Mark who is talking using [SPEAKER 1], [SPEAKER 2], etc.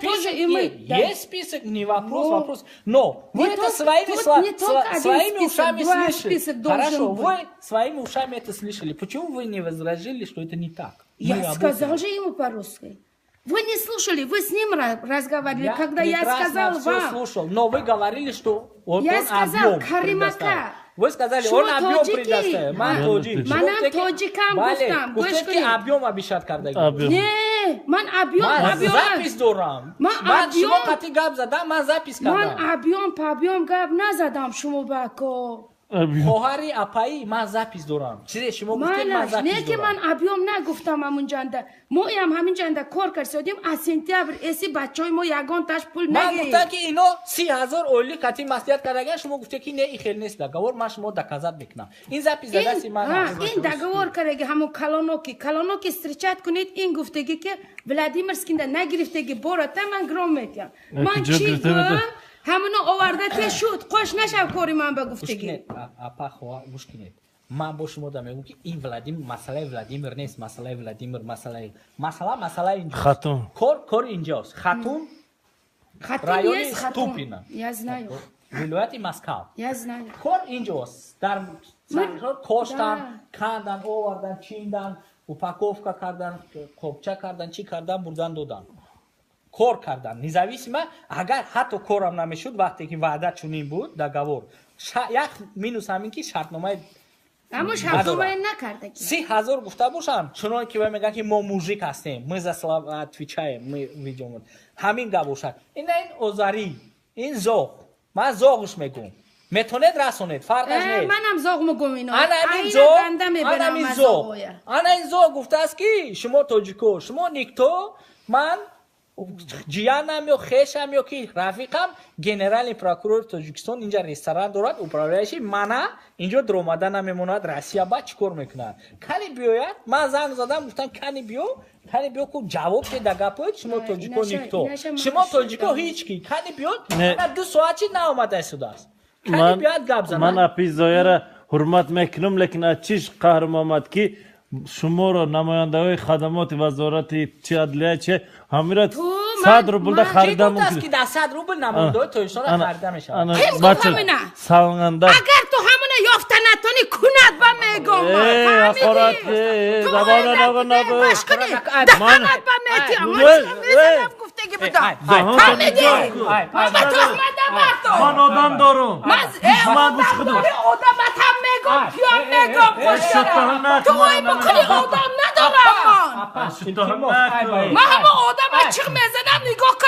[SPEAKER 1] тоже и мы.
[SPEAKER 2] Есть список, не вопрос. Но вы это своими ушами слышали. Хорошо, вы своими ушами это слышали. Почему вы не возразили, что это не так?
[SPEAKER 1] Я сказал же ему по-русски. Вы не слушали, вы с ним разговаривали, когда я сказал вам.
[SPEAKER 2] Слушал, но вы говорили, что он
[SPEAKER 1] Я сказал,
[SPEAKER 2] объем
[SPEAKER 1] Каримака.
[SPEAKER 2] Вы сказали, он объем предоставит.
[SPEAKER 1] Ман тоджикам гуфтам.
[SPEAKER 2] Гуш кунед. Объем обещать кардаги.
[SPEAKER 1] Не, ман объем.
[SPEAKER 2] Запись дорам. Ман шумо қати гап задам, ман запись кардам.
[SPEAKER 1] Ман объем гап назадам шумо бако.
[SPEAKER 2] خواهری اپایی من زپیز دارم چیزی شما گفتید من زپیز
[SPEAKER 1] نه که من ابیام نگفتم همونجانده ما هم همینجانده کار کردیم از سنتبر اسی بچهای ما یگان تاش پول
[SPEAKER 2] من
[SPEAKER 1] نگیریم
[SPEAKER 2] گفتم که اینا 30,000 اولی قطعی مسئولیت کردن شما گفته که نه این خیلی نیست دگاور من شما دکازات میکنم این زپیز دستی من
[SPEAKER 1] این دگاور کرده همون کلانوکی استرچت کنید این گفتگی که ولادیمیر سکینده نگرفتگی برات من گرام میتیم من چی گفتم همونو آورده که شد خوش نشو کاری من به گفتگی
[SPEAKER 2] اپا خوا گوش کنید من با شما میگم که این ولادیمیر مسئله ولادیمیر نیست مسئله ولادیمیر مسئله اینجاست
[SPEAKER 3] خاتون
[SPEAKER 2] کار اینجاست خاتون رایون Ступино
[SPEAKER 1] я знаю
[SPEAKER 2] ولایت مسکو
[SPEAKER 1] я знаю
[SPEAKER 2] کار اینجاست در کاشتن کندن آوردن چیندن упаковка کردن قابچه کردن چی کردن بردن دادن کار کردن نزاویسیمه اگر حتی کارم نمیشد وقتی که وعده چنین بود договор یک مینوس همین که شرطنامه
[SPEAKER 1] اما شرطنامه نکرده که
[SPEAKER 2] 30,000 گفته باشم چون که میگن که ما موژیک هستیم ما за слова отвечаем мы ведем همین گبوشن این اوزاری این ذوق من ذوقش میگم میتونید رسونید فرقش نیست
[SPEAKER 1] منم ذوق میگم اینا
[SPEAKER 2] انا این ذوق گفته است که شما تاجیکو شما نیکتو من جیانم یا خیشم یا کی رفیقم گنرال پروکورور تاجیکستان اینجا رستوران دارد управляющий منه اینجا در اومدن نمیموند روسیه با چیکار میکنه کلی بیاید من زنگ زدم گفتم کلی بیا کو جواب که دگاپوید شما تاجیکو نیکتو شما تاجیکو هیچ کی کلی بیاد من 2 ساعتی ناومده است کلی بیاد گپ زدم
[SPEAKER 3] من اپیزویا را حرمت میکنم لیکن چیش قهرم آمد که شما را نماینده‌های خدمات وزارت چه عدلیه چه همیرا 100 روبل دا خریدم
[SPEAKER 2] است که 100 روبل نماینده تویشان را خریده میشه
[SPEAKER 1] kim گفت همینه
[SPEAKER 3] سالنده
[SPEAKER 1] اگر تو همونه یافته نتونی کند با میگم فهمیدی
[SPEAKER 2] زبان
[SPEAKER 1] نگو دهنت با میتیم میزنم گفتگی بدم فهمیدی من تهمت نبرد
[SPEAKER 3] من آدم دارم
[SPEAKER 1] من گوش خودم آدمت هم میگم پیام میگم خوشگره تو های بکنی آدم ندارم من همه آدم چیق میزنم نگاه کن